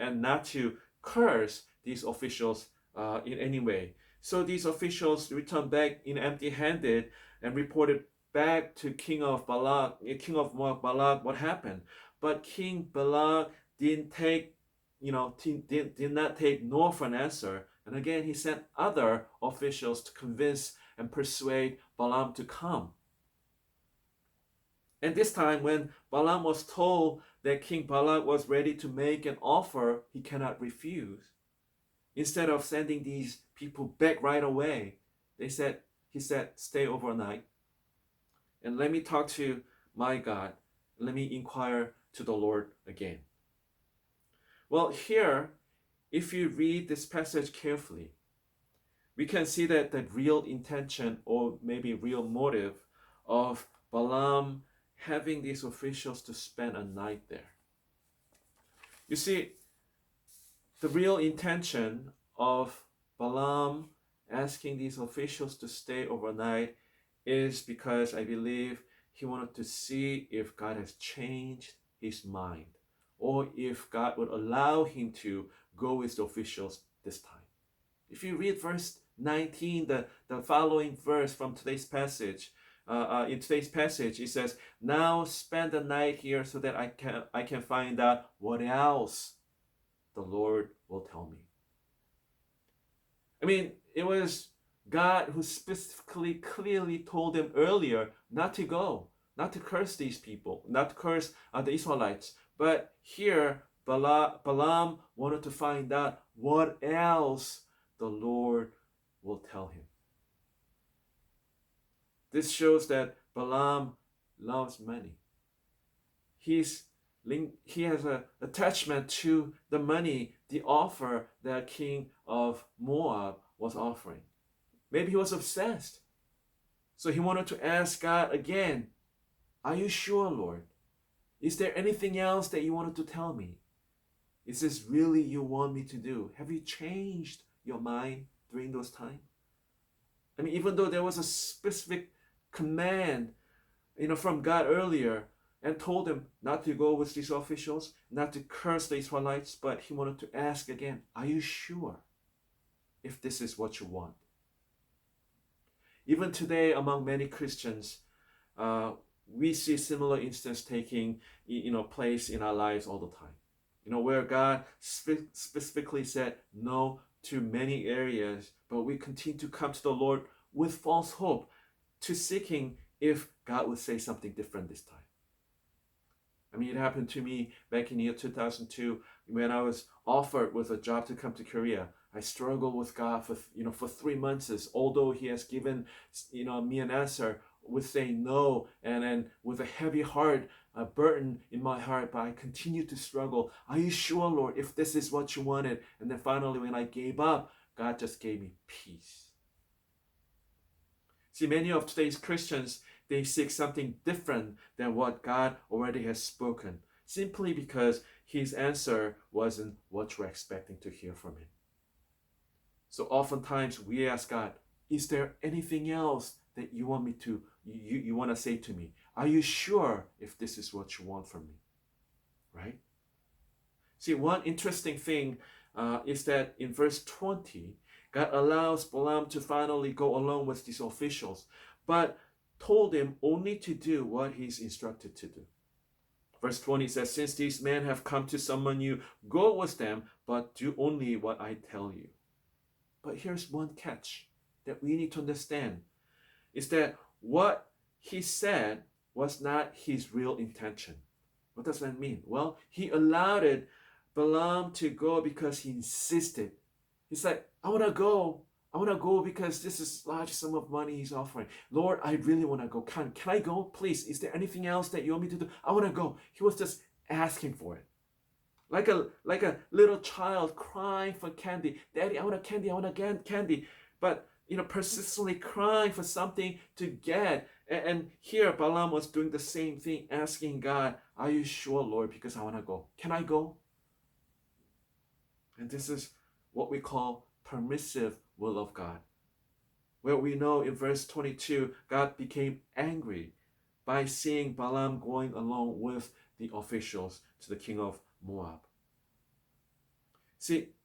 and not to curse these officials in any way. So these officials returned back in empty-handed and reported back to King of Moab Balak, what happened. But King Balak didn't take, did not take no for an answer. And again, he sent other officials to convince and persuade Balaam to come. And this time, when Balaam was told that King Balak was ready to make an offer he cannot refuse, instead of sending these people back right away, he said, stay overnight and let me talk to my God. Let me inquire to the Lord again. Well, here, if you read this passage carefully, we can see that the real intention or maybe real motive of Balaam having these officials to spend a night there. You see, the real intention of Balaam asking these officials to stay overnight is because I believe he wanted to see if God has changed his mind or if God would allow him to go with the officials this time. If you read verse 19, the following verse from today's passage, in today's passage, it says, now spend the night here so that I can find out what else the Lord will tell me. I mean, it was God who specifically, clearly told them earlier not to go, not to curse these people, not to curse the Israelites. But here, Balaam wanted to find out what else the Lord will tell him. This shows that Balaam loves money. He has an attachment to the money, the offer that King of Moab was offering. Maybe he was obsessed. So he wanted to ask God again, are you sure, Lord? Is there anything else that you wanted to tell me? Is this really you want me to do? Have you changed your mind during those times? I mean, even though there was a specific command, from God earlier and told him not to go with these officials, not to curse the Israelites, but he wanted to ask again, are you sure if this is what you want? Even today, among many Christians, we see similar instances taking place in our lives all the time. Where God specifically said no to many areas, but we continue to come to the Lord with false hope, to seeking if God would say something different this time. I mean, it happened to me back in the year 2002 when I was offered with a job to come to Korea. I struggled with God for 3 months, although He has given me an answer with saying no, and then with a heavy heart, a burden in my heart, but I continued to struggle. Are you sure, Lord, if this is what you wanted? And then finally, when I gave up, God just gave me peace. See, many of today's Christians, they seek something different than what God already has spoken, simply because His answer wasn't what you're expecting to hear from Him. So oftentimes we ask God, is there anything else that you want me to, you want to say to me? Are you sure if this is what you want from me? Right? See, one interesting thing is that in verse 20, God allows Balaam to finally go along with these officials, but told him only to do what he's instructed to do. Verse 20 says, since these men have come to summon you, go with them, but do only what I tell you. But here's one catch that we need to understand, is that what he said was not his real intention. What does that mean? Well, he allowed Balaam to go because he insisted. He's like, I want to go because this is large sum of money he's offering. Lord, I really want to go. Can I go? Please, is there anything else that you want me to do? I want to go. He was just asking for it. Like a little child crying for candy. Daddy, I want a candy, I want a candy. But, persistently crying for something to get. And here Balaam was doing the same thing, asking God, are you sure, Lord? Because I want to go. Can I go? And this is what we call permissive will of God, where we know in verse 22, God became angry by seeing Balaam going along with the officials to the king of Moab. See,